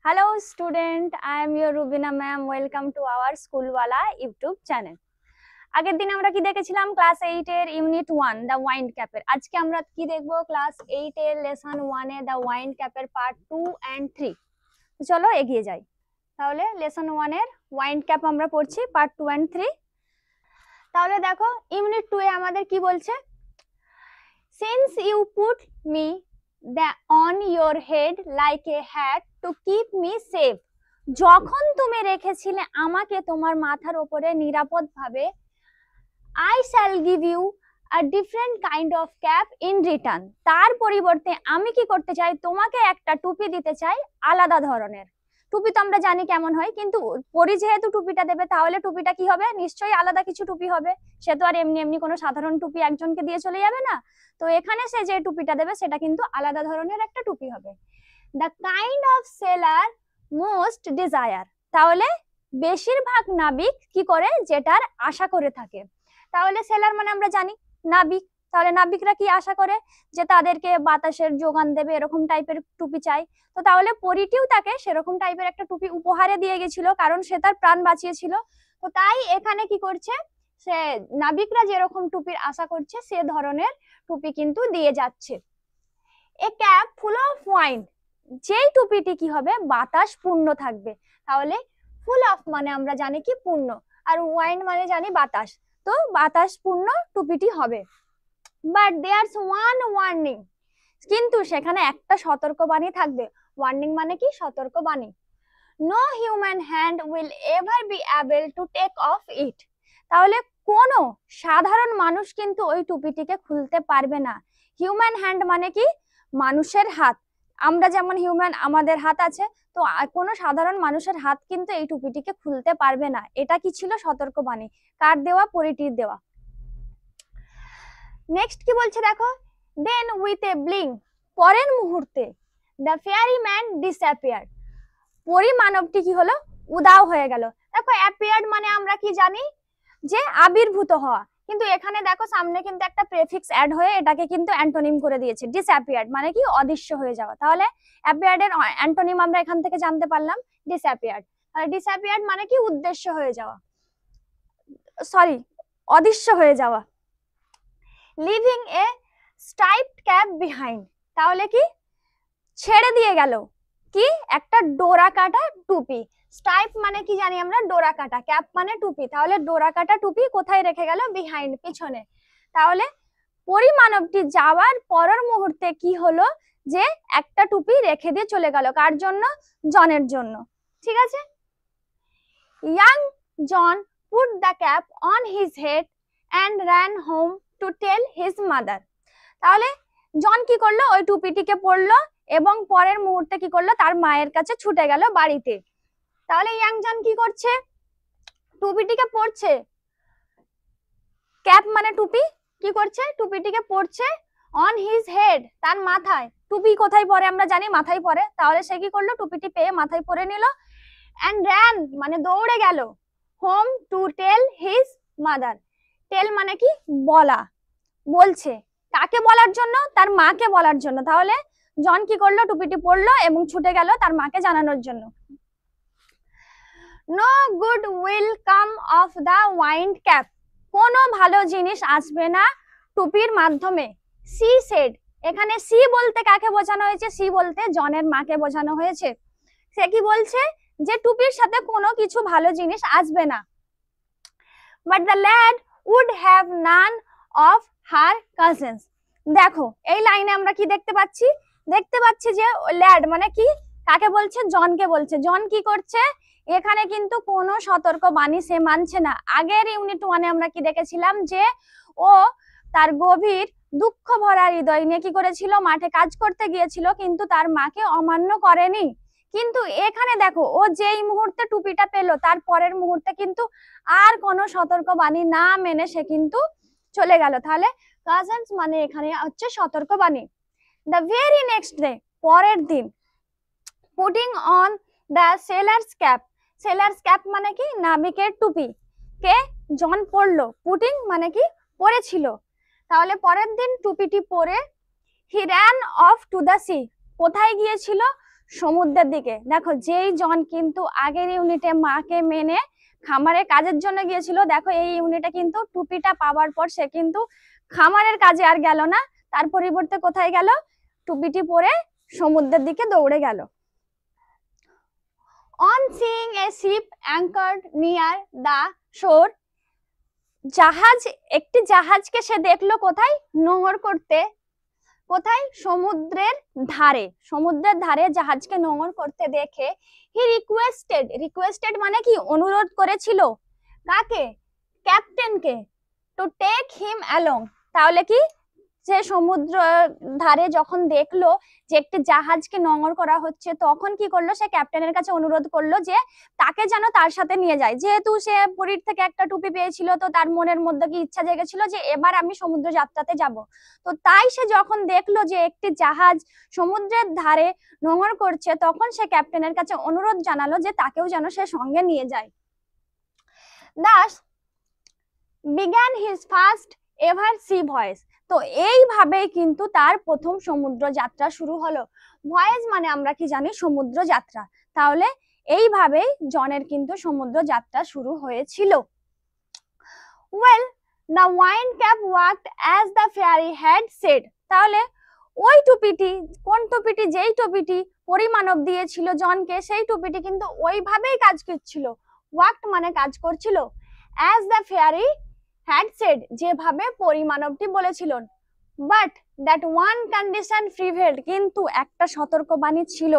Hello student, I am your Rubina ma'am. Welcome to our Schoolwala YouTube channel. আগের দিন আমরা কি দেখেছিলাম ক্লাস 8 এর ইউনিট 1 দা ওয়াইন্ড ক্যাপের। আজকে আমরা কি দেখব ক্লাস 8 এর লেসন 1 এ দা ওয়াইন্ড ক্যাপের পার্ট 2 এন্ড 3। তো চলো এগিয়ে যাই। তাহলে লেসন 1 এর ওয়াইন্ড ক্যাপ আমরা পড়ছি পার্ট 2 এন্ড 3। তাহলে দেখো ইউনিট 2 এ আমাদের কি বলছে, since you put me on your head like a hat to keep me safe, যখন তুমি রেখেছিলে আমাকে তোমার মাথার উপরে নিরাপদভাবে, I shall give you a different kind of cap in return, তার পরিবর্তে আমি কি করতে চাই, তোমাকে একটা টুপি দিতে চাই আলাদা ধরনের। টুপি তো আমরা জানি কেমন হয়, কিন্তু পরি যেহেতু টুপিটা দেবে তাহলে টুপিটা কি হবে, নিশ্চয়ই আলাদা কিছু টুপি হবে। সে তো আর এমনি এমনি কোনো সাধারণ টুপি একজনকে দিয়ে চলে যাবে না। তো এখানে সে যে টুপিটা দেবে সেটা কিন্তু আলাদা ধরনের একটা টুপি হবে। The kind of seller most desire, তাহলে বেশিরভাগ নাবিক কি করে, যেটার আশা করে থাকে। তাহলে সেলার মানে আমরা জানি নাবিক, তাহলে নাবিকরা কি আশা করে, যে তাদেরকে বাতাসের যোগান দেবে এরকম টাইপের টুপি চাই। তো তাহলে পরিটিও তাকে সেরকম টাইপের একটা টুপি উপহারে দিয়ে গেছিল, কারণ সে তার প্রাণ বাঁচিয়েছিল। তো তাই এখানে কি করছে, সে নাবিকরা যেরকম টুপির আশা করছে সে ধরনের টুপি কিন্তু দিয়ে যাচ্ছে। A cap full of wine, যেই টুপিটি কি হবে, বাতাস পূর্ণ থাকবে। তাহলে ফুল অফ মানে আমরা জানি কি পূর্ণ, আর ওয়াইন মানে জানি বাতাস, তো বাতাস পূর্ণ টুপিটি হবে। বাট দেয়ারস ওয়ান ওয়ার্নিং, কিন্তু সেখানে একটা সতর্কবাণী থাকবে। ওয়ার্নিং মানে কি, সতর্কবাণী। No human hand will ever be able to take off it, তাহলে কোনো সাধারণ মানুষ কিন্তু ওই টুপিটিকে খুলতে পারবে না। হিউম্যান হ্যান্ড মানে কি, মানুষের হাত। আমরা যেমন হিউম্যান, আমাদের হাত আছে, তো কোনো সাধারণ মানুষের হাত কিন্তু এই টুপিটিকে খুলতে পারবে না। এটা কি ছিল, সতর্কবাণী। কার দেওয়া, পরিটির দেওয়া। নেক্সট কি বলছে দেখো, দেন উইথ এ ব্লিঙ্ক, পরের মুহূর্তে, দ্য ফেয়ারি ম্যান ডিসঅ্যাপিয়ার, পরি মানবটি কি হলো, উদাও হয়ে গেল। দেখো অ্যাপিয়ার্ড মানে আমরা কি জানি, যে আবির্ভূত হওয়া, কিন্তু এখানে দেখো সামনে কিন্তু একটা প্রেফিক্স অ্যাড হয়ে এটাকে কিন্তু অ্যান্টোনিম করে দিয়েছে। ডিসঅ্যাপিয়ার্ড মানে কি, অদৃশ্য হয়ে যাওয়া। তাহলে অ্যাপিয়ার্ড এর অ্যান্টোনিম আমরা এখান থেকে জানতে পারলাম ডিসঅ্যাপিয়ার্ড। তাহলে ডিসঅ্যাপিয়ার্ড মানে কি, উদ্দেশ্য হয়ে যাওয়া, সরি অদৃশ্য হয়ে যাওয়া। লিভিং এ স্ট্রাইপড ক্যাপ বিহাইন্ড, তাহলে কি ছেড়ে দিয়ে গেল কি, একটা ডোরা কাটা টুপি। স্ট্রাইপ মানে কি জানি আমরা, ডোরা কাটা। ক্যাপ মানে টুপি, তাহলে ডোরা কাটা টুপি কোথায় রেখে গেল, বিহাইন্ড, পিছনে। তাহলে পরিমানবটি যাওয়ার পরের মুহূর্তে কি হলো, যে একটা টুপি রেখে দিয়ে চলে গেল। কার জন্য, জনের জন্য। ঠিক আছে। Young John put the cap on his head and ran home to tell his mother, তাহলে জন কি করলো, ওই টুপিটিকে পরলো এবং পরের মুহূর্তে কি করলো, তার মায়ের কাছে ছুটে গেল বাড়িতে। তাহলে ইয়াং জন কি করছে, টুপিটিকে পরছে, ক্যাপ মানে টুপি, কি করছে, টুপিটিকে পরছে অন হিজ হেড, তার মাথায়। টুপি কোথায় পরে আমরা জানি, মাথায় পরে। তাহলে সে কি করলো, টুপিটি পেয়ে মাথায় পরে নিল। অ্যান্ড ran মানে দৌড়ে গেল, home to tell his mother. Tell মানে কি, বলা, বলছে। কাকে বলার জন্য, তার মাকে বলার জন্য। তাহলে জন কি করলো, টুপিটি পরলো এবং ছুটে গেল তার মাকে জানানোর জন্য। No good will come of the wind cap, কোনো ভালো জিনিস আসবে না টুপির মাধ্যমে। সি সেড, এখানে সি বলতে কাকে বোঝানো হয়েছে, সি বলতে জনের মাকে বোঝানো হয়েছে। সে কি বলছে, যে টুপির সাথে কোনো কিছু ভালো জিনিস আসবে না। But the lad would have none of her cousins, দেখো এই লাইনে আমরা কি দেখতে পাচ্ছি, যে ল্যাড মানে কি, কাকে বলছে, জনকে বলছে। জন কি করছে, এখানে কিন্তু কোনো সতর্ক বাণী সে মানছে না। আগের ইউনিট 1 এ আমরা কি দেখেছিলাম, যে ও তার গভীর দুঃখ ভরা হৃদয় নিয়ে কি করেছিল, মাঠে কাজ করতে গিয়েছিল, কিন্তু তার মাকে অমান্য করেনি। কিন্তু এখানে দেখো, ও যেই মুহূর্তে টুপিটা পেলো তার পরের মুহূর্তে কিন্তু আর কোনো সতর্ক বাণী না মেনে সে কিন্তু চলে গেল। তাহলে কাজিনস মানে এখানে হচ্ছে সতর্ক বাণী। দ্য ভেরি নেক্সট ডে, পরের দিন, putting on the sailor's cap, sailor's cap মানে কি, নাবিকের টুপি, কে জন পরলো। পুটিং মানে কি, পরেছিল। তাহলে পরের দিন টুপিটি পরে হি ran of two the C, কোথায় গিয়েছিল, সমুদ্রের দিকে। দেখো যেই জন কিন্তু আগের ইউনিটে মাকে মেনে খামারে কাজের জন্য গিয়েছিল, দেখো এই ইউনিটে কিন্তু টুপিটা পাওয়ার পর সে কিন্তু খামারের কাজে আর গেল না, তার পরিবর্তে কোথায় গেল? টুপিটি পরে সমুদ্রের দিকে দৌড়ে গেল। On seeing a ship anchored near the shore, একটি জাহাজকে সে দেখলো কোথায়? নোঙর করতে। কোথায়? সমুদ্রের ধারে জাহাজকে নোঙর করতে দেখে হি রিকোয়েস্টেড মানে কি? অনুরোধ করেছিল। কাকে? ক্যাপ্টেনকে। To take him along. তাহলে কি, যে সমুদ্র ধারে যখন দেখলো যে একটি জাহাজকে নোঙর করা হচ্ছে, তখন কি করলো? সে ক্যাপ্টেনের কাছে অনুরোধ করলো যে তাকে যেন তার সাথে নিয়ে যায়। যেহেতু সে পুরীর থেকে একটা টুপি পেয়েছিল, তো তার মনের মধ্যে কি ইচ্ছা জেগেছিল যে এবার আমি সমুদ্র যাত্রাতে যাব। তো তাই সে যখন দেখলো যে একটি জাহাজ সমুদ্রের ধারে নোঙর করছে, তখন সে ক্যাপ্টেনের কাছে অনুরোধ জানালো যে তাকেও যেন সে সঙ্গে নিয়ে যায়। Thus began his first ever sea voyage. তো এইভাবেই কিন্তু তার প্রথম সমুদ্র যাত্রা শুরু হলো। ভয়েস মানে আমরা কি জানি? সমুদ্র যাত্রা। তাহলে এইভাবেই জনের কিন্তু সমুদ্র যাত্রা শুরু হয়েছিল। Well the wine cap walked as the fairy had said. তাহলে ওই টুপিটি, কোন টুপিটি? যেই টুপিটি পরিমানব দিয়েছিল জনকে, সেই টুপিটি কিন্তু ওইভাবেই কাজ করছিল। ওয়াকড মানে কাজ করছিল। As the fairy had said, যেভাবে পরিমানবটি বলেছিলেন। But that one condition prevailed, কিন্তু একটা সতর্কবাণী ছিল।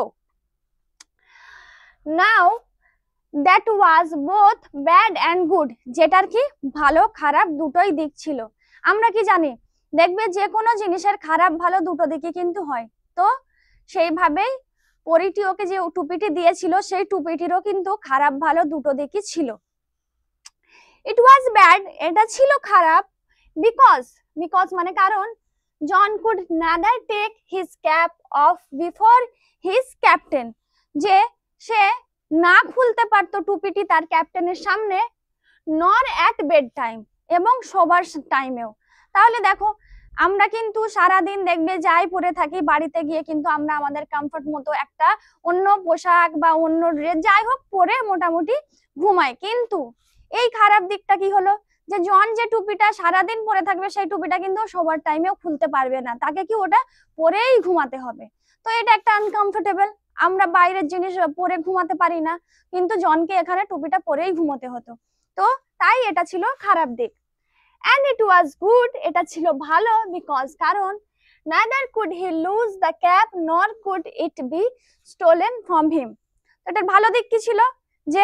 Now that was both bad and good, যেটার কি ভালো খারাপ দুটোই দিক ছিল। আমরা কি জানি? দেখবে যে কোনো জিনিসের খারাপ ভালো দুটো দিকে কিন্তু হয়। তো সেইভাবেই পরিটি ওকে যে টুপিটি দিয়েছিল, সেই টুপিটিরও কিন্তু খারাপ ভালো দুটো দিকই ছিল। ইট ওয়াজ ব্যাড, এটা ছিল খারাপ। বিকজ মানে কারণ, John could neither take his cap off before his captain, যে সে না খুলতে পারতো টুপিটি তার ক্যাপ্টেনের সামনে, নর অ্যাট বেড টাইম, এবং শোবার টাইমেও। তাহলে দেখো, আমরা কিন্তু সারাদিন দেখবে যাই পরে থাকি, বাড়িতে গিয়ে কিন্তু আমরা আমাদের কমফর্ট মতো একটা অন্য পোশাক বা অন্য ড্রেস যাই হোক পরে মোটামুটি ঘুমাই। কিন্তু এই খারাপ দিকটা কি হলো? যে জন যে টুপিটা সারাদিন পরে থাকবে, সেই টুপিটা কিন্তু শোবার টাইমেও খুলতে পারবে না, তাকে কি ওটা পরেই ঘুমাতে হবে। তো এটা একটা আনকমফোর্টেবল। আমরা বাইরের জিনিস পরে ঘুমাতে পারি না, কিন্তু জনকে এখানে টুপিটা পরেই ঘুমাতে হতো। তো তাই এটা ছিল খারাপ দিক। and it was good, এটা ছিল ভালো, because কারণ neither could he lose the cap nor could it be stolen from him। এটার ভালো দিক কি ছিল? যে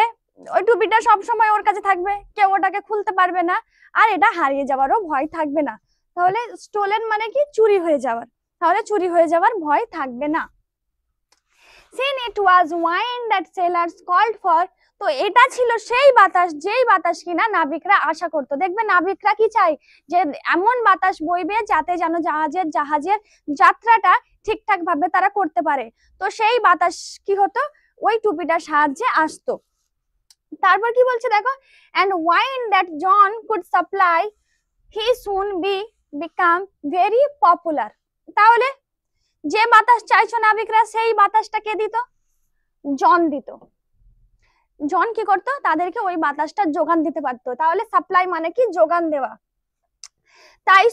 ওই টুপিটা সব সময় ওর কাছে থাকবে, কেউ ওটাকে খুলতে পারবে না, আর এটা হারিয়ে যাওয়ারও ভয় থাকবে না। তাহলে স্টোলেন মানে কি? চুরি হয়ে যাওয়ার। তাহলে চুরি হয়ে যাওয়ার ভয় থাকবে না। Since it was wine that sailors called for, তো এটা ছিল সেই বাতাস, যেই বাতাস কিনা নাবিকরা আশা করতো। দেখবে নাবিকরা কি চাই? যে এমন বাতাস বইবে যাতে যেন জাহাজের যাত্রাটা ঠিকঠাক ভাবে তারা করতে পারে। তো সেই বাতাস কি হতো? ওই টুপিটার সাহায্যে আসতো। তারপর কি বলছে দেখো, and wine that John could supply he soon become very popular। তাহলে যে বাতাস চাইছো নাবিকরা, সেই বাতাসটা কে দিত? জন দিত। জন কি করতো? তাদেরকে ওই বাতাসটা যোগান দিতে পারতো। তাহলে সাপ্লাই মানে কি? যোগান দেওয়া। তাই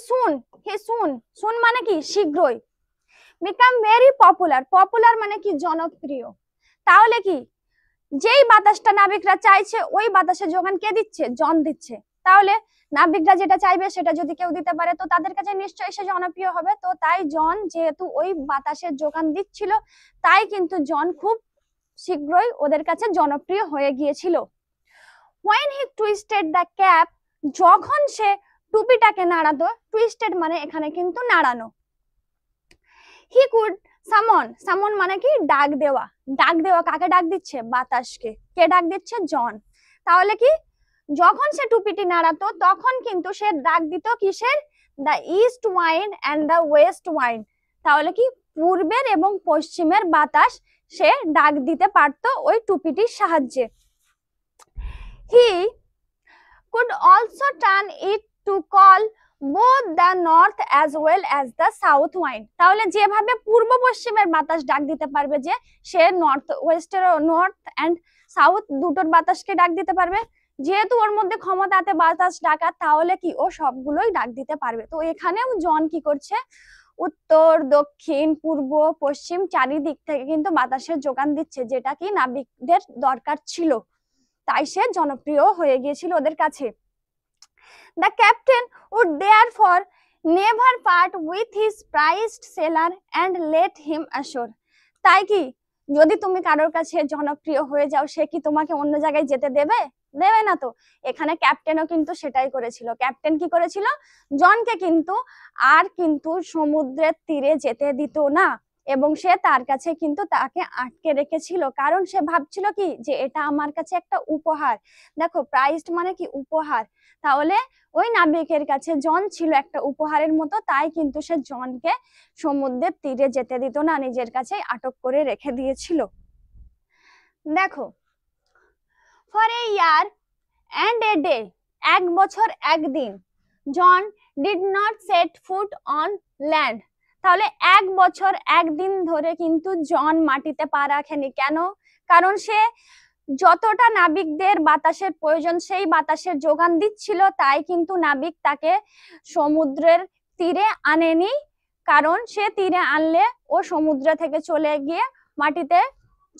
সুন মানে কি? শীঘ্রই। বিকাম ভেরি পপুলার মানে কি? জনপ্রিয়। তাহলে কি, যেই বাতাসটা নাবিকরা চাইছে, ওই বাতাসের যোগান কে দিচ্ছে? জন দিচ্ছে। তাহলে নাবিকরা যেটা চাইবে সেটা যদি কেউ দিতে পারে, তো তাদের কাছে নিশ্চয়ই সে জনপ্রিয় হবে। তো তাই জন যেহেতু ওই বাতাসের যোগান দিচ্ছিল, তাই কিন্তু জন খুব শীঘ্রই ওদের কাছে জনপ্রিয় হয়ে গিয়েছিল। when he twisted the cap, যখন সে টুপিটাকে নাড়াতো, টুইস্টেড মানে এখানে কিন্তু নাড়ানো। he could summon মানে কি? ডাক দেওয়া। কাকে ডাক দিচ্ছে? বাতাসকে। কে ডাক দিচ্ছে? জন। তাহলে কি, যখন সে টুপিটি নাড়াতো, তখন কিন্তু সে ডাক দিত কিসের? The east wind and the west wind. তাহলে কি, পূর্বের এবং পশ্চিমের বাতাস সে ডাক দিতে পারতো ওই টুপিটির সাহায্যে। he could also turn it to call both the north as well as the south wind। তাহলে যেভাবে পূর্ব পশ্চিমের বাতাস ডাক দিতে পারবে, যে সে নর্থ ওয়েস্টের নর্থ এন্ড সাউথ দুটোর বাতাসকে ডাক দিতে পারবে, যেহেতু ওর মধ্যে ক্ষমতা আছে বাতাস ডাকা, তাহলে কি ও সবগুলোই ডাক দিতে পারবে। তো এখানেও জন কি করছে, উত্তর দক্ষিণ পূর্ব পশ্চিম চারিদিক থেকে কিন্তু বাতাসের যোগান দিচ্ছে, যেটা কি নাবিকদের দরকার ছিল, তাই সে জনপ্রিয় হয়ে গিয়েছিল ওদের কাছে। The captain would therefore never part with his prized sailor and let him ashore। তাই কি, যদি তুমি কারোর কাছে জনপ্রিয় হয়ে যাও, সে কি তোমাকে অন্য জায়গায় যেতে দেবে? দেবে না। তো এখানে ক্যাপ্টেনও কিন্তু সেটাই করেছিল। ক্যাপ্টেন কি করেছিল, জনকে কিন্তু আর কিন্তু সমুদ্রের তীরে যেতে দিত না, এবং সে তার কাছে কিন্তু তাকে আটকে রেখেছিল, কারণ সে ভাবছিল কি, যে এটা আমার কাছে একটা উপহার। দেখো, প্রাইজড মানে কি, উপহার। তাহলে ওই নাবিকের কাছে জন ছিল একটা উপহারের মতো, তাই কিন্তু সে জনকে সমুদ্রের তীরে যেতে দিত না, নিজের কাছে আটক করে রেখে দিয়েছিল। দেখো, for a year and a day, এক বছর একদিন, John did not set foot on land. তাহলে এক বছর একদিন ধরে কিন্তু জন মাটিতে পা রাখেনি। কেন? কারণ সে যতটা নাবিকদের বাতাসের প্রয়োজন সেই বাতাসের যোগান দিচ্ছিল, তাই কিন্তু নাবিক তাকে সমুদ্রের তীরে আনেনি, কারণ সে তীরে আনলে ও সমুদ্র থেকে চলে গিয়ে মাটিতে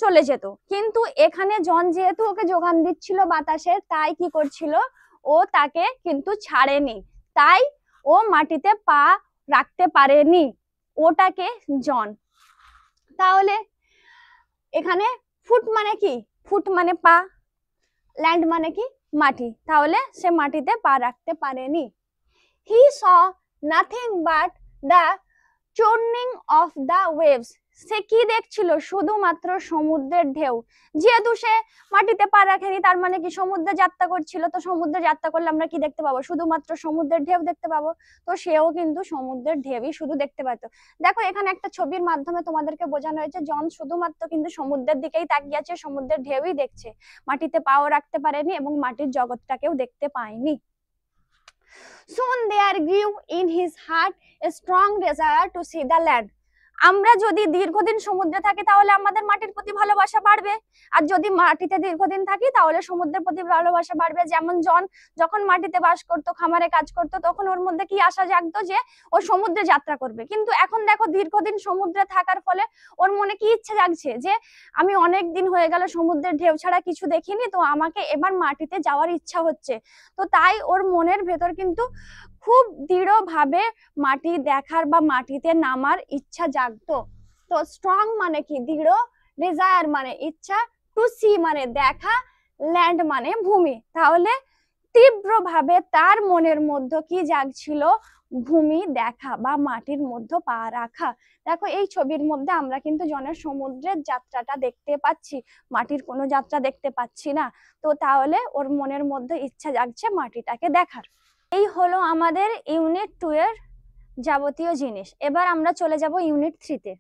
চলে যেত। কিন্তু এখানে জন যেহেতু ওকে যোগান দিচ্ছিল বাতাসের, তাই কি করছিল, ও তাকে কিন্তু ছাড়েনি, তাই ও মাটিতে পা রাখতে পারেনি, ওটাকে জন। তাহলে এখানে ফুট মানে কি, ফুট মানে পা, ল্যান্ড মানে কি মাটি, তাহলে সে মাটিতে পা রাখতে পারেনি। He saw nothing but the churning of the waves. সে কি দেখছিল, শুধুমাত্র সমুদ্রের ঢেউ। যেহেতু সে মাটিতে পা রাখেনি, তার মানে কি সমুদ্রে যাত্রা করছিল, তো সমুদ্রে যাত্রা করলে আমরা কি দেখতে পাবো, শুধুমাত্র সমুদ্রের ঢেউ দেখতে পাবো। তো সেও কিন্তু সমুদ্রের ঢেউই শুধু দেখতে পেত। দেখো, এখানে একটা ছবির মাধ্যমে তোমাদেরকে বোঝানো হয়েছে, জন শুধুমাত্র কিন্তু সমুদ্রের দিকেই তাকিয়ে আছে, সমুদ্রের ঢেউই দেখছে, মাটিতে পাও রাখতে পারেনি এবং মাটির জগৎটাকেও দেখতে পায়নি। Soon there grew in his heart a strong desire to see the land। আমরা যদি দীর্ঘদিন সমুদ্রে থাকি তাহলে আমাদের মাটির প্রতি ভালোবাসা বাড়বে, আর যদি মাটিতে দীর্ঘদিন থাকি তাহলে সমুদ্রের প্রতি ভালোবাসা বাড়বে। যেমন জন যখন মাটিতে বাস করতো, খামারে কাজ করতো, তখন ওর মধ্যে কি আশা জাগতো যে ও সমুদ্রে যাত্রা করবে। কিন্তু এখন দেখো, দীর্ঘদিন সমুদ্রে থাকার ফলে ওর মনে কি ইচ্ছে জাগছে, যে আমি অনেক দিন হয়ে গেল সমুদ্রের ঢেউ ছাড়া কিছু দেখিনি, তো আমাকে এবার মাটিতে যাওয়ার ইচ্ছা হচ্ছে। তো তাই ওর মনের ভেতর কিন্তু খুব দৃঢ়ভাবে মাটি দেখার বা মাটিতে নামার ইচ্ছা জাগতো। তো স্ট্রং মানে কি, দৃঢ়, ডিজায়ার মানে ইচ্ছা, টু সি মানে দেখা, ল্যান্ড মানে ভূমি। তাহলে তীব্রভাবে তার মনের মধ্যে কি জাগছিল, ভূমি দেখা বা মাটির মধ্যে পা রাখা। দেখো, এই ছবির মধ্যে আমরা কিন্তু জনের সমুদ্রের যাত্রাটা দেখতে পাচ্ছি, মাটির কোনো যাত্রা দেখতে পাচ্ছি না। তো তাহলে ওর মনের মধ্যে ইচ্ছা জাগছে মাটিটাকে দেখার। এই হলো আমাদের ইউনিট 2 এর যাবতীয় জিনিস। এবার আমরা চলে যাব ইউনিট 3 তে।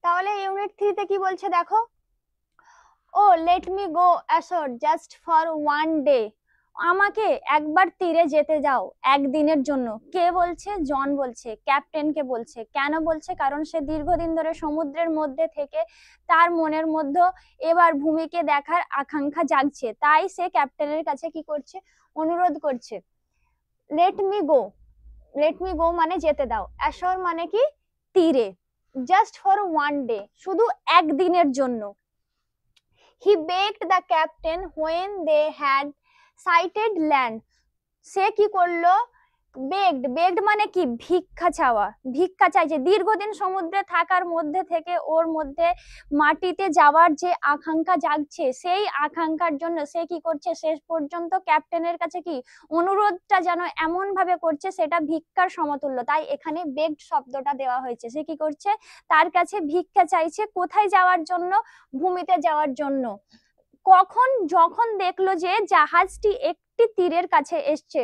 তাহলে ইউনিট 3 তে কি বলছে দেখো, ও let me go ashore just for one day. আমাকে একবার তীরে যেতে দাও একদিনের জন্য। কে বলছে? জন বলছে, ক্যাপ্টেনকে বলছে। কেন বলছে? কারণ সে দীর্ঘদিন ধরে সমুদ্রের মধ্যে থেকে তার মনের মধ্যে এবার ভূমিকে দেখার আকাঙ্ক্ষা জাগছে, তাই সে ক্যাপ্টেনের কাছে কি করছে, অনুরোধ করছে। লেট মি গো, লেট মি গো মানে যেতে দাও, অ্যাশোর মানে কি তীরে, জাস্ট ফর ওয়ান ডে শুধু একদিনের জন্য। He begged the captain when they had sighted land। সে কি করলো, বেগড, বেগড মানে কি ভিক্ষা চাওয়া, ভিক্ষা চাইছে। দীর্ঘদিন সমুদ্রে থাকার মধ্যে থেকে ওর মধ্যে মাটিতে যাওয়ার যে আকাঙ্ক্ষা জাগছে, সেই আকাঙ্ক্ষার জন্য সে কি করছে, শেষ পর্যন্ত ক্যাপ্টেনের কাছে কি অনুরোধটা যেন এমন ভাবে করছে সেটা ভিক্ষার সমতুল্য, তাই এখানে বেগড শব্দটা দেওয়া হয়েছে। সে কি করছে, তার কাছে ভিক্ষা চাইছে, কোথায় যাওয়ার জন্য, ভূমিতে যাওয়ার জন্য। কখন? যখন দেখলো যে জাহাজটি একটি তীরের কাছে এসছে।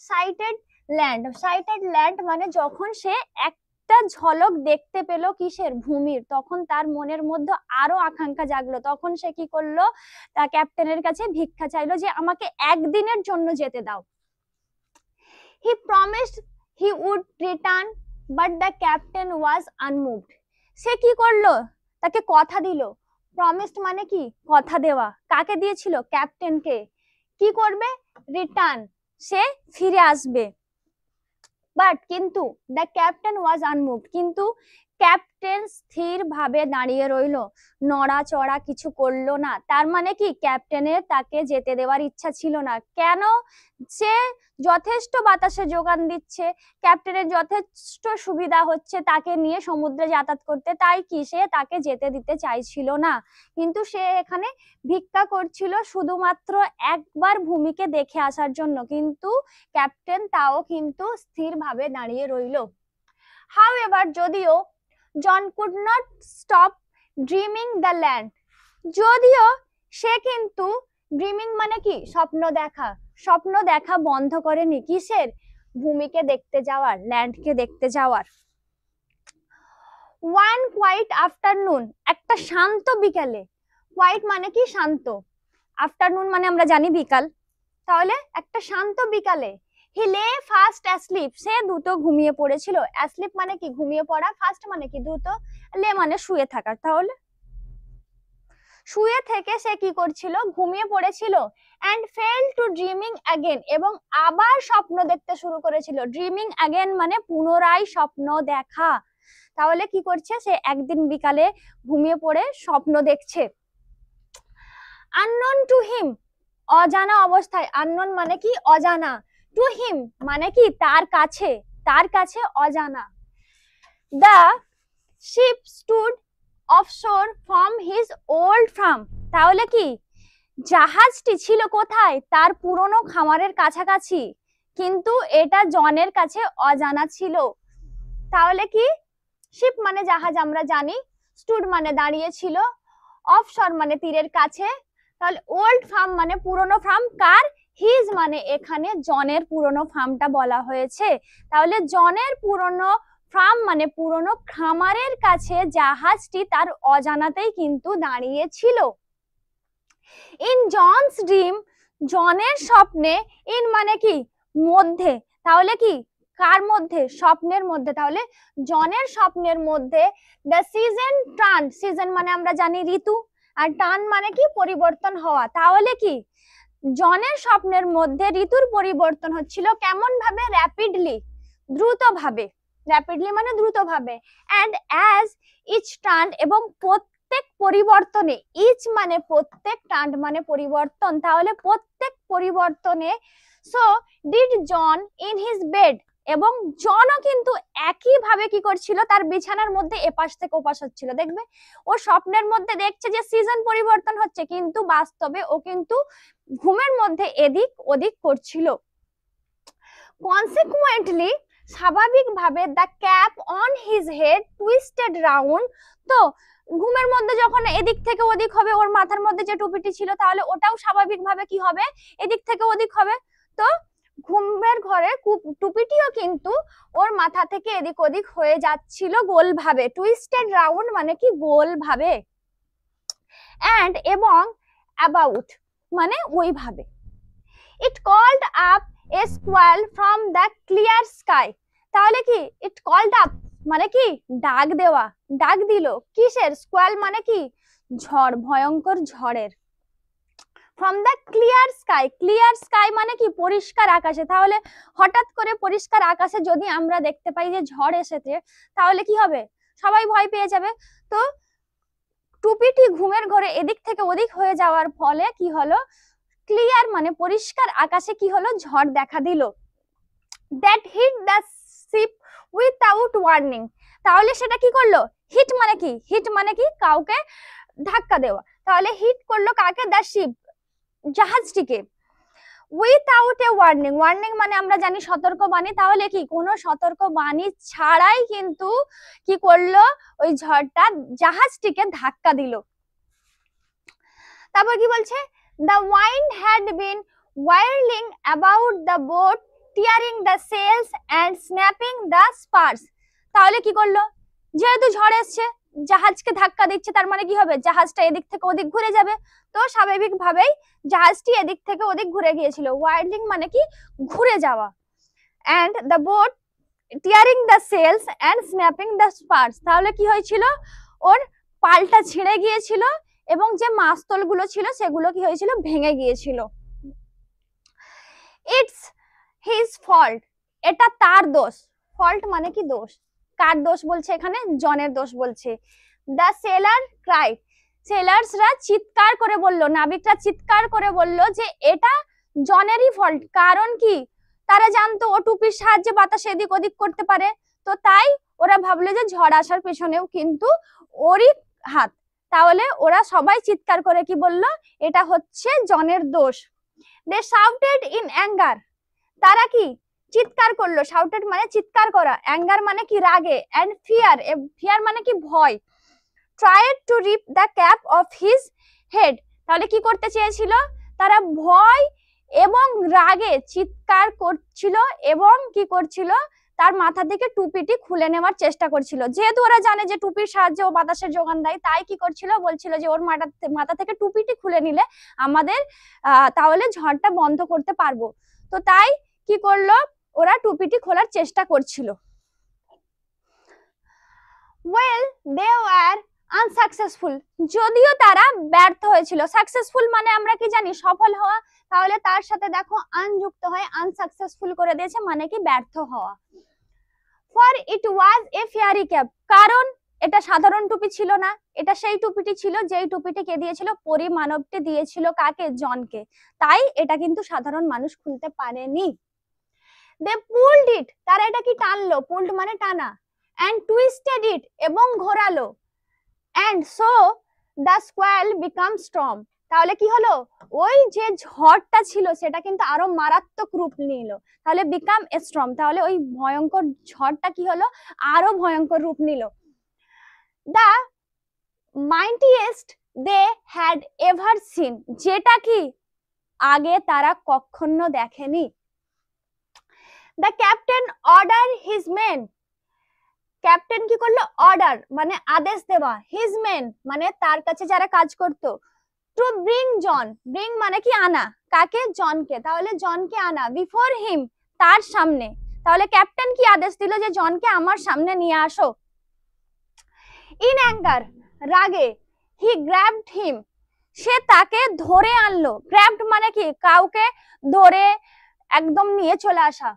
সাইটেড ল্যান্ড, সাইটেড ল্যান্ড মানে যখন সে একটা একটা ঝলক দেখতে পেল কিসের, ভূমির। তখন তার মনের মধ্যে আরো আকাঙ্ক্ষা জাগলো। তখন সে কি করলো, তার ক্যাপ্টেনের কাছে ভিক্ষা চাইলো যে আমাকে একদিনের জন্য যেতে দাও। He promised he would return but the captain was unmoved. সে কি করলো, তাকে কথা দিল। প্রমিসড মানে কি, কথা দেওয়া। কাকে দিয়েছিল, ক্যাপ্টেনকে। কি করবে, রিটার্ন, সে ফিরে আসবে। বাট কিন্তু দ্য ক্যাপ্টেন ওয়াজ আনমুভড, কিন্তু ক্যাপ্টেন স্থির ভাবে দাঁড়িয়ে রইলো, নড়াচড়া কিছু করলো না। তার মানে কি, ক্যাপ্টেনের তাকে যেতে দেওয়ার ইচ্ছা ছিল না। কেন, সে যথেষ্ট বাতাসে যোগান দিচ্ছে, ক্যাপ্টেনের যথেষ্ট সুবিধা হচ্ছে তাকে নিয়ে সমুদ্রে যাতায়াত করতে, তাই কি সে তাকে যেতে দিতে চাইছিল না। কিন্তু সে এখানে ভিক্ষা করছিল শুধুমাত্র একবার ভূমিকে দেখে আসার জন্য, কিন্তু ক্যাপ্টেন তাও কিন্তু স্থিরভাবে দাঁড়িয়ে রইল। হাউএভার, যদিও John could not stop dreaming the land, যদিও সে কিন্তু ড্রিমিং মানে কি, স্বপ্ন দেখা, স্বপ্ন দেখা বন্ধ করেনি। কিসের, ভূমিকে দেখতে যাওয়ার, ল্যান্ডকে দেখতে যাওয়ার। ওয়ান কোয়াইট আফটারনুন, একটা শান্ত বিকালে। কোয়াইট মানে কি, শান্ত। আফটারনুন মানে আমরা জানি বিকাল, তাহলে একটা শান্ত বিকালে। হি লে ফাস্ট অ্যাসলিপ, সে দ্রুত ঘুমিয়ে পড়েছিল। অ্যাসলিপ মানে কি, ঘুমিয়ে পড়া। ফাস্ট মানে কি, দ্রুত। লে মানে শুয়ে থাকা, তাহলে শুয়ে থেকে সে কি করছিল, ঘুমিয়ে পড়েছিল। And fail to dreaming again, এবং আবার স্বপ্ন দেখতে শুরু করেছিল। ড্রিমিং অ্যাগেন মানে পুনরায় স্বপ্ন দেখা। তাহলে কি করছে, সে একদিন বিকালে ঘুমিয়ে পড়ে স্বপ্ন দেখছে। আননোন টু হিম, অজানা অবস্থায়। আননোন মানে কি, অজানা। টু হিম মানে কি, তার কাছে, তার কাছে অজানা। The ship stood offshore from his old farm, তাহলে কি, জাহাজটি ছিল কোথায়, তার পুরনো খামারের কাছাকাছি, কিন্তু এটা জনের কাছে অজানা ছিল। তাহলে কি, শিপ মানে জাহাজ আমরা জানি, স্টুড মানে দাঁড়িয়ে ছিল, অফশোর মানে তীরের কাছে, তাহলে ওল্ড ফার্ম মানে পুরনো ফার্ম, কার, হিজ মানে এখানে জনের পুরনো ফার্মটা বলা হয়েছে। তাহলে জনের পুরনো ফার্ম মানে পুরনো খামারের কাছে জাহাজটি তার অজানাতেই কিন্তু দাঁড়িয়ে ছিল। ইন জনস ড্রিম, জনের স্বপ্নে, ইন মানে কি, মধ্যে, তাহলে কি, কার মধ্যে, স্বপ্নের মধ্যে। তাহলে জনের স্বপ্নের মধ্যে দ্য সিজন টার্ন, সিজন মানে আমরা জানি ঋতু, আর টার্ন মানে কি, পরিবর্তন হওয়া। তাহলে কি, জনের স্বপ্নের মধ্যে ঋতুর পরিবর্তন হচ্ছিল, কেমন ভাবে, র্যাপিডলি, দ্রুত ভাবে। র্যাপিডলি মানে দ্রুত ভাবে। অ্যান্ড অ্যাজ ইচ টার্ন, এবং প্রত্যেক পরিবর্তনে, ইচ মানে প্রত্যেক, টার্ন মানে পরিবর্তন, তাহলে প্রত্যেক পরিবর্তনে। So did John in his bed, এবং জনও কিন্তু একই ভাবে কি করছিল, তার বিছানার মধ্যে এপাশ থেকে ওপাশ হচ্ছিল। দেখবে, ও স্বপ্নের মধ্যে দেখছে যে সিজন পরিবর্তন হচ্ছে, কিন্তু বাস্তবে ও কিন্তু ঘুমের মধ্যে এদিক ওদিক করছিল। কনসিকুয়েন্টলি, স্বাভাবিকভাবে, the cap on his head twisted round, তো ঘুমের মধ্যে যখন এদিক থেকে ওদিক হবে, ওর মাথার মধ্যে যে টুপিটি ছিল, তাহলে ওটাও স্বাভাবিকভাবে কি হবে, এদিক থেকে ওদিক হবে। তো ঘুমের ঘরে টুপিটিও কিন্তু ওর মাথা থেকে এদিক ওদিক হয়ে যাচ্ছিল গোল ভাবে। টুইস্টেড রাউন্ড মানে কি, গোল ভাবে। অ্যান্ড এবং অ্যাবাউট মানে ওইভাবে। It called up a squall from the clear sky, তাহলে কি, ইট কল্ড আপ মানে কি, ডাক দেওয়া, ডাক দিল। কিসের, স্কোয়াল মানে কি, ঝড়, ভয়ঙ্কর ঝড়ের। From the clear sky, clear sky মানে কি, পরিষ্কার আকাশে। তাহলে হঠাৎ করে পরিষ্কার আকাশে যদি আমরা দেখতে পাই যে ঝড় এসেছে, তাহলে কি হবে, সবাই ভয় পেয়ে যাবে। তো টুপিটি ঘুমের ঘরে এদিক থেকে ওদিক হয়ে যাওয়ার ফলে কি হলো, ক্লিয়ার মানে পরিষ্কার আকাশে কি হলো, ঝড় দেখা দিল। That hit the ship without warning, তাহলে সেটা কি করলো, হিট মানে কি, হিট মানে কি, কাউকে ধাক্কা দেওয়া। তাহলে হিট করলো কাকে, দ্য শিপ, জাহাজটিকে। উইথাউট এ ওয়ার্নিং, ওয়ার্নিং মানে আমরা জানি সতর্কবাণী, তাহলে কি, কোনো সতর্কবাণী ছাড়াই কিন্তু কি করলো, ওই ঝড়টা জাহাজটিকে ধাক্কা দিল। তারপর কি বলছে, the wind had been whirling about the boat, tearing the sails and snapping the spars, তাহলে কি করলো, যেহেতু ঝড় এসছে জাহাজকে ধাক্কা দিচ্ছে, তার মানে কি হবে, জাহাজটা এদিক থেকে ওদিক ঘুরে যাবে। তো স্বাভাবিকভাবেই জাহাজটি এদিক থেকে ওদিক ঘুরে গিয়েছিল। ওয়ার্লিং মানে কি, ঘুরে যাওয়া। and the boat tearing the sails and snapping the spars, তাহলে কি হয়েছিল, ওর পালটা ছিঁড়ে গিয়েছিল এবং যে মাস্তল গুলো ছিল সেগুলো কি হয়েছিল, ভেঙে গিয়েছিল। ইটস হিজ ফল্ট, এটা তার দোষ। ফল্ট মানে কি, দোষ। কার দোষ বলছে এখানে, জনের দোষ বলছে। দ্য সেলার ক্রাইড, সেলার্সরা চিৎকার করে বলল, নাবিকরা চিৎকার করে বলল যে এটা জনেরই ফল্ট। কারণ কি, তারা জানতো ও টুপির সাহায্যে বাতাস এদিক ওদিক করতে পারে, তো তাই ওরা ভাবলো যে ঝড় আসার পেছনেও কিন্তু ওরই হাত। তাহলে ওরা সবাই চিৎকার করে কি বলল, এটা হচ্ছে জনের দোষ। দে শাউটেড ইন অ্যাঙ্গার, তারা কি চিৎকার করলো, শাউটেড মানে চিৎকার করা, অ্যাঙ্গার মানে কি রাগে, এন্ড ফিয়ার, ফিয়ার মানে কি ভয়। Tried to rip the cap off his head, তাহলে কি করতে চেয়েছিল, তারা ভয় এবং রাগে চিৎকার করছিল এবং কি করছিল, তার মাথা থেকে টুপিটি খুলে নেওয়ার চেষ্টা করছিল। যেহেতু ওরা জানে যে টুপির সাহায্যে ও বাতাসের যোগান দেয়, তাই কি করছিল, বলছিল যে ওর মাথা থেকে টুপিটি খুলে নিলে আমাদের তাহলে ঝড়টা বন্ধ করতে পারবো। তো তাই কি করলো, ওরা টুপিটি খোলার চেষ্টা করছিল। ওয়েল দে ওয়ার আনসাকসেসফুল, যদিও তারা ব্যর্থ হয়েছিল। সাকসেসফুল মানে আমরা কি জানি, সফল হওয়া, তাহলে তার সাথে দেখো আনযুক্ত হয়, আনসাকসেসফুল করে দিয়েছে, মানে কি ব্যর্থ হওয়া। For it was A fairy cap, কারণ এটা সাধারণ টুপি ছিল না, এটা সেই টুপিটি ছিল যেই টুপিটি কে দিয়েছিল, পরিমানবটি দিয়েছিল কাকে, জনকে। তাই এটা কিন্তু সাধারণ মানুষ খুলতে পারেনি। দে পুলড ইট, তারা এটা কি টানলো, পুলড মানে টানা, and twisted it, এবং ঘোরালো, and so the squall became storm, তাহলে কি হলো, ওই যে ঝড়টা ছিল সেটা কিন্তু আরো মারাত্মক রূপ নিল। তাহলে become a storm, তাহলে ওই ভয়ঙ্কর ঝড়টা কি হলো, আরো ভয়ঙ্কর রূপ নিল। the mightiest they had ever seen, যেটা কি আগে তারা কখনো দেখেনি। the captain ordered his men, captain কি করলো, অর্ডার মানে আদেশ দেওয়া, হিজ মেন মানে তার কাছে যারা কাজ করতো, টু ব্রিং জন, ব্রিং মানে কি আনা, কাকে, জনকে, তাহলে জনকে আনা, বিফোর হিম তার সামনে। তাহলে ক্যাপ্টেন কি আদেশ দিল, যে জনকে আমার সামনে নিয়ে আসো। ইন অ্যাঙ্গার, রাগে, হি গ্র্যাবড হিম, সে তাকে ধরে আনলো। গ্র্যাবড মানে কি, কাউকে ধরে একদম নিয়ে চলে আসা।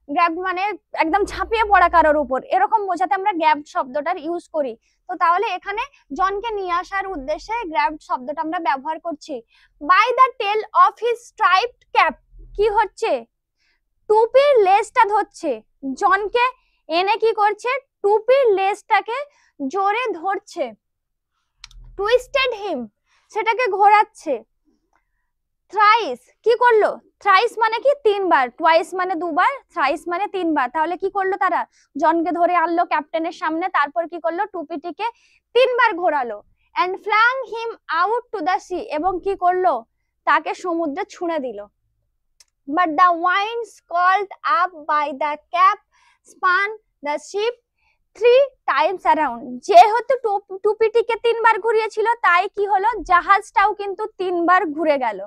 গ্র্যাব মানে একদম ঝাঁপিয়ে পড়া কারোর উপর, এরকম বোঝাতে আমরা গ্র্যাব শব্দটার ইউজ করি। তো তাহলে এখানে জনকে নিয়ে আসার উদ্দেশ্যে গ্র্যাব শব্দটা আমরা ব্যবহার করছি। By the tail of his striped cap, কি হচ্ছে, টুপির লেজটা ধরছে, জনকে এনে কি করছে, টুপির লেজটাকে জোরে ধরছে। টুইস্টেড হিম, সেটাকে ঘোরাচ্ছে। থ্রাইস, কি করলো, থ্রাইস মানে কি তিনবার, টুয়াইস মানে দুবার, থ্রাইস মানে তিনবার। তাহলে কি করলো, তারা জনকে ধরে আনলো ক্যাপ্টেনের সামনে, তারপর কি করলো, টুপিটিকে তিনবার ঘোরালো। And flung him out to the sea, এবং কি করলো, তাকে সমুদ্রে ছুঁড়ে দিল। But the winds called up by the cap spun the ship 3 times around, যেহেতু টুপিটিকে তিনবার ঘুরিয়েছিল তাই কি হলো, জাহাজটাও কিন্তু তিনবার ঘুরে গেল।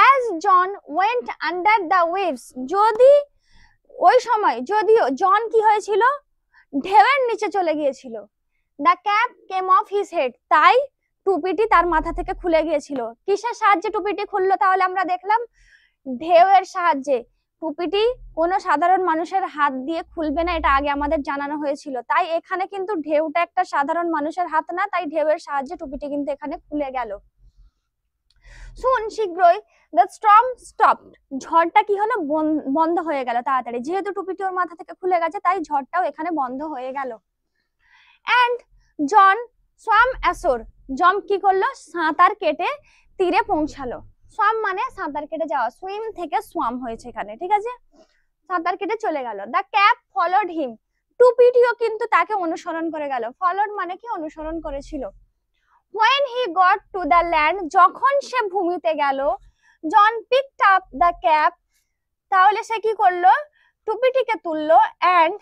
as John went under the waves, যদি ওই সময় যদিও জন কি হয়েছিল, ঢেউয়ের নিচে চলে গিয়েছিল। the cap came off his head, তাই টুপিটি তার মাথা থেকে খুলে গিয়েছিল। কিসের সাহায্যে টুপিটি খুললো, তাহলে আমরা দেখলাম ঢেউয়ের সাহায্যে। টুপিটি কোনো সাধারণ মানুষের হাত দিয়ে খুলবে না, এটা আগে আমাদের জানানো হয়েছিল। তাই এখানে কিন্তু ঢেউটা একটা সাধারণ মানুষের হাত না, তাই ঢেউয়ের সাহায্যে টুপিটি কিন্তু এখানে খুলে গেল। শুন, শীঘ্রই the storm stopped, ঝড়টা কি হলো, বন্ধ হয়ে গেল তাড়াতাড়ি। যেহেতু টুপিটি ওর মাথা থেকে খুলে গেছে তাই ঝড়টাও এখানে বন্ধ হয়ে গেল। and John swam ashore, জম কি করলো, সাঁতার কেটে তীরে পৌঁছালো। swam মানে সাঁতার কেটে যাওয়া, সুইম থেকে swam হয়েছে এখানে, ঠিক আছে, সাঁতার কেটে চলে গেল। the cap followed him, টুপিটিও কিন্তু তাকে অনুসরণ করে গেল। followed মানে কি, অনুসরণ করেছিল। when he got to the land, যখন সে ভূমিতে গেল, জন picked up the cap, তাহলে সে কি করলো, টুপিটিকে তুললো, and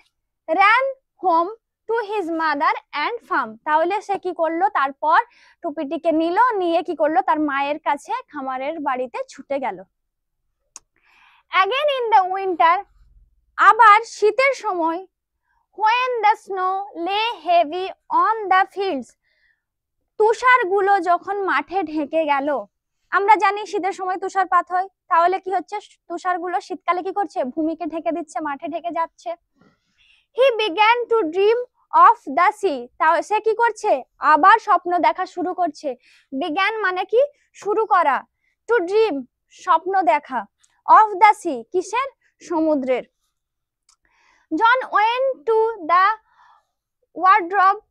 ran home to his mother and farm. তাহলে সে কি করলো, তারপর টুপিটিকে নিল, নিয়ে কি করলো, তার মায়ের কাছে খামারের বাড়িতে ছুটে গেল। Again in the winter, আবার শীতের সময়, when the snow lay heavy on the fields, তুষারগুলো যখন মাঠে ঢেকে গেল। আমরা জানি শীতের সময় তুষারপাত হয়, তাহলে কি হচ্ছে, তুষারগুলো শীতকালে কি করছে, ভূমিকে ঢেকে দিচ্ছে, মাঠে ঢেকে যাচ্ছে। He began to dream of the sea, তাও সে কি করছে, আবার স্বপ্ন দেখা শুরু করছে। began মানে কি, শুরু করা, to dream স্বপ্ন দেখা, of the sea কিসের, সমুদ্রের। John went to the wardrobe,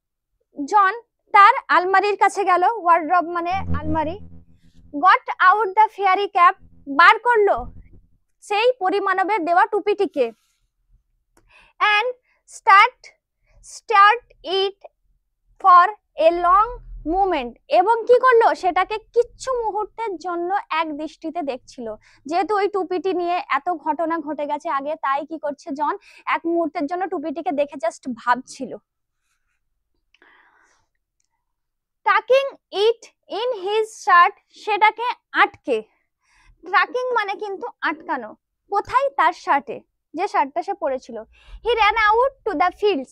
জন তার আলমারির কাছে গেল, ওয়ার্ড্রব মানে আলমারি। Got out the fairy cap, বার করলো সেই পরিমানবের দেওয়া টুপিটিকে। And start it for a long movement, এবং কি করলো, সেটাকে কিচ্ছু মুহূর্তের জন্য এক দৃষ্টিতে দেখছিল। যেহেতু ওই টুপিটি নিয়ে এত ঘটনা ঘটে গেছে আগে, তাই কি করছে জন, এক মুহূর্তের জন্য টুপিটিকে দেখে জাস্ট ভাবছিল। Talking it in his shirt, সেটাকে আটকে, ট্রাকিং মানে কিন্তু আটকানো, কোথায়, তার শার্টে, যে শার্টটা সে পরেছিল। হি ran out to the fields,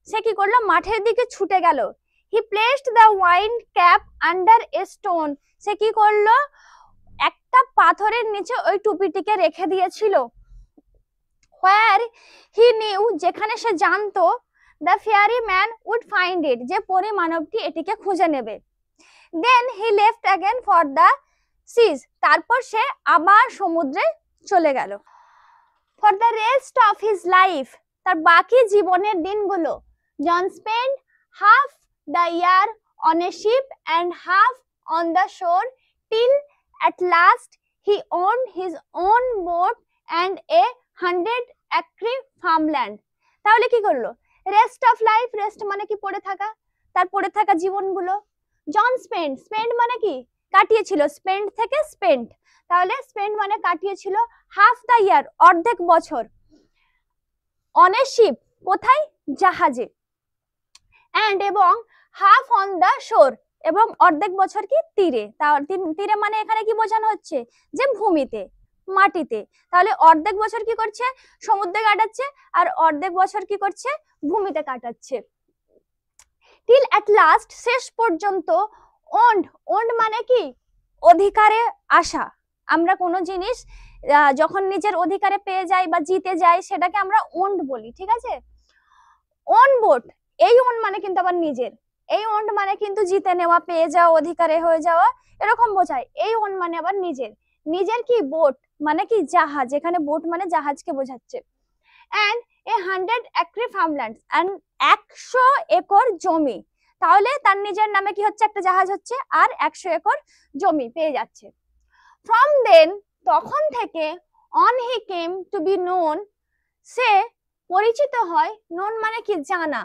সে কি করলো, মাঠের দিকে ছুটে গেল। He placed the wine cap under a stone, সে কি করলো, একটা পাথরের নিচে ওই টুপিটিকে রেখে দিয়েছিল। where he knew, যেখানে সে জানতো, the fairy man would find it, যে পরি মানবটি এটিকে খুঁজে নেবে। then he left again for the seas, তারপর সে আবার সমুদ্রে চলে গেল। for the rest of his life, তার বাকি জীবনের দিনগুলো, John spent half the year on a ship and half on the shore, till at last he owned his own boat and a 100-acre farmland. তাহলে কি করলো, rest of life, rest মানে কি, পড়ে থাকা, তার পড়ে থাকা জীবনগুলো। জন স্পেন্ড মানে কি, কাটিয়েছিল, স্পেন্ড থেকে স্পেন্ট, তাহলে স্পেন্ড মানে কাটিয়েছিল, হাফ দ্য ইয়ার অর্ধেক বছর, অন এ শিপ কোথায়, জাহাজে, এন্ড এবং হাফ অন দ্য শোর, এবং অর্ধেক বছর কি, তীরে। তীরে মানে এখানে কি বোঝানো হচ্ছে, যে ভূমিতে, মাটিতে। তাহলে অর্ধেক বছর কি করছে, সমুদ্রে কাটাচ্ছে, আর অর্ধেক বছর কি করছে, ভূমিতে কাটাচ্ছে। টিল এট লাস্ট, শেষ পর্যন্ত, ওন্ড মানে কি, অধিকারে আসা। আমরা কোনো জিনিস যখন নিজের অধিকারে পেয়ে যাই বা জিতে যাই, সেটাকে আমরা ওন্ড বলি, ঠিক আছে। ওন বোট, এই ওন মানে কিন্তু আবার নিজের, এই ওন্ড মানে কিন্তু জিতে নেওয়া, পেয়ে যাওয়া, অধিকারে হয়ে যাওয়া, এরকম বোঝায়। এই ওন মানে আবার নিজের, নিজের কি, বোট মানে কি, জাহাজ, এখানে বোট মানে জাহাজকে বোঝাচ্ছে। And a 100-acre farmland, and 100 acre জমি, তাহলে তার নিজের নামে কি হচ্ছে, একটা জাহাজ হচ্ছে, আর 100 একর জমি পেয়ে যাচ্ছে। ফ্রম দেন, তখন থেকে, on he came to be known, সে পরিচিত হয়, নোন মানে কি, জানা,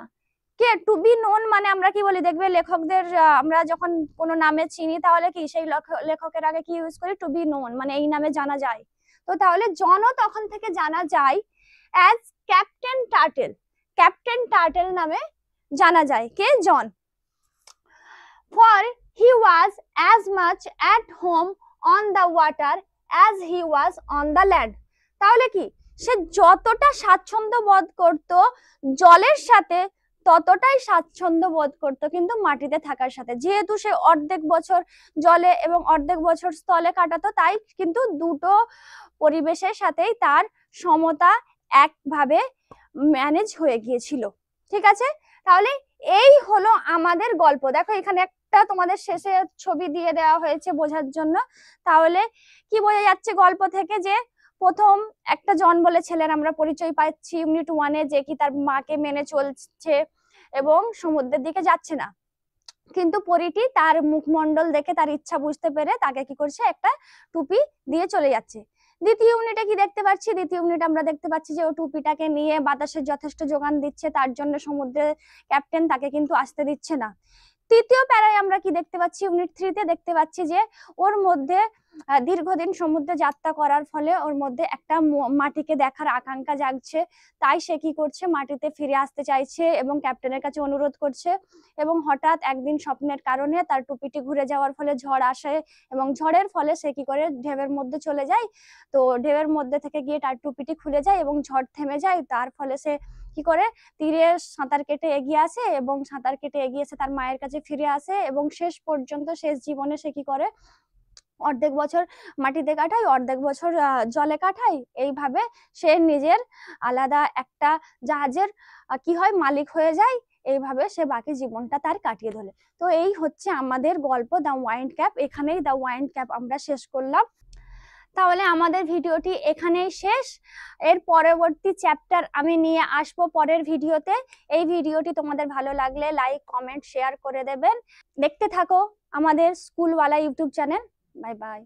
কে, টু বি নোন মানে আমরা কি বলি, দেখবে লেখকদের আমরা যখন কোনো নামে চিনি, তাহলে কি সেই লেখকের আগে কি ইউজ করি, টু বি নোন মানে এই নামে জানা যায়। তো তাহলে জনও তখন থেকে জানা যায় as Captain Turtle, Captain Turtle নামে জানা যায়, কে, জন। For he was as much at home on the water as he was on the land, তাহলে কি, সে যতটা স্বাচ্ছন্দ্য বোধ করতো জলের সাথে, ততটাই স্বাচ্ছন্দ্য বোধ করতো কিন্তু মাটিতে থাকার সাথে। যেহেতু সে অর্ধেক বছর জলে এবং অর্ধেক বছর স্থলে কাটাতো, তাই কিন্তু দুটো পরিবেশের সাথেই তার সমতা একভাবে ম্যানেজ হয়ে গিয়েছিল, ঠিক আছে। তাহলে এই হলো আমাদের গল্প। দেখো এখানে একটা তোমাদের শেষে ছবি দিয়ে দেওয়া হয়েছে বোঝার জন্য। তাহলে কি বোঝা যাচ্ছে গল্প থেকে, যে প্রথম একটা জন বলে ছেলের আমরা পরিচয় পাচ্ছি ইউনিট 1-এ, যে কি তার মাকে মেনে চলছে এবং সমুদ্রের দিকে যাচ্ছে না, কিন্তু পরীটি তার মুখমণ্ডল দেখে তার ইচ্ছা বুঝতে পেরে তাকে কি করছে, একটা টুপি দিয়ে চলে যাচ্ছে। দ্বিতীয় ইউনিটে কি দেখতে পাচ্ছি, দ্বিতীয় ইউনিটে আমরা দেখতে পাচ্ছি যে ও টুপিটাকে নিয়ে বাতাসের যথেষ্ট যোগান দিচ্ছে, তার জন্য সমুদ্রের ক্যাপ্টেন তাকে কিন্তু আসতে দিচ্ছে না। তৃতীয় প্যারায় আমরা কি দেখতে পাচ্ছি, ইউনিট 3-তে দেখতে পাচ্ছি যে ওর মধ্যে দীর্ঘদিন সমুদ্রে যাত্রা করার ফলে ওর মধ্যে একটা মাটিকে দেখার আকাঙ্ক্ষা জাগছে, তাই সে কি করছে, মাটিতে ফিরে আসতে চাইছে এবং ক্যাপ্টেনের কাছে অনুরোধ করছে। এবং হঠাৎ একদিন স্বপ্নের কারণে তার টুপিটি ঘুরে যাওয়ার ফলে ঝড় আসে এবং ঝড়ের ফলে সে কি করে ঢেউয়ের মধ্যে চলে যায়। তো ঢেউয়ের মধ্যে থেকে গিয়ে তার টুপিটি খুলে যায় এবং ঝড় থেমে যায়। তার ফলে সে কি করে তীরে সাঁতার কেটে এগিয়ে আসে এবং সাঁতার কেটে এগিয়ে এসে তার মায়ের কাছে ফিরে আসে এবং শেষ পর্যন্ত শেষ জীবনে সে কি করে, অর্ধেক বছর মাটিতে কাটাই, অর্ধেক বছর জলে কাটাই। এইভাবে সে নিজের আলাদা একটা জাহাজের কি হয় মালিক হয়ে যায়। এইভাবে সে বাকি জীবনটা তার কাটিয়ে তোলে। তো এই হচ্ছে আমাদের গল্প দ্য ওয়াইন্ড ক্যাপ। এখানেই দ্য ওয়াইন্ড ক্যাপ আমরা শেষ করলাম। তাহলে আমাদের ভিডিওটি এখানেই শেষ। এর পরবর্তী চ্যাপ্টার আমি নিয়ে আসবো পরের ভিডিওতে। এই ভিডিওটি তোমাদের ভালো লাগলে লাইক, কমেন্ট, শেয়ার করে দেবেন। দেখতে থাকো আমাদের স্কুলওয়ালা ইউটিউব চ্যানেল। Bye bye.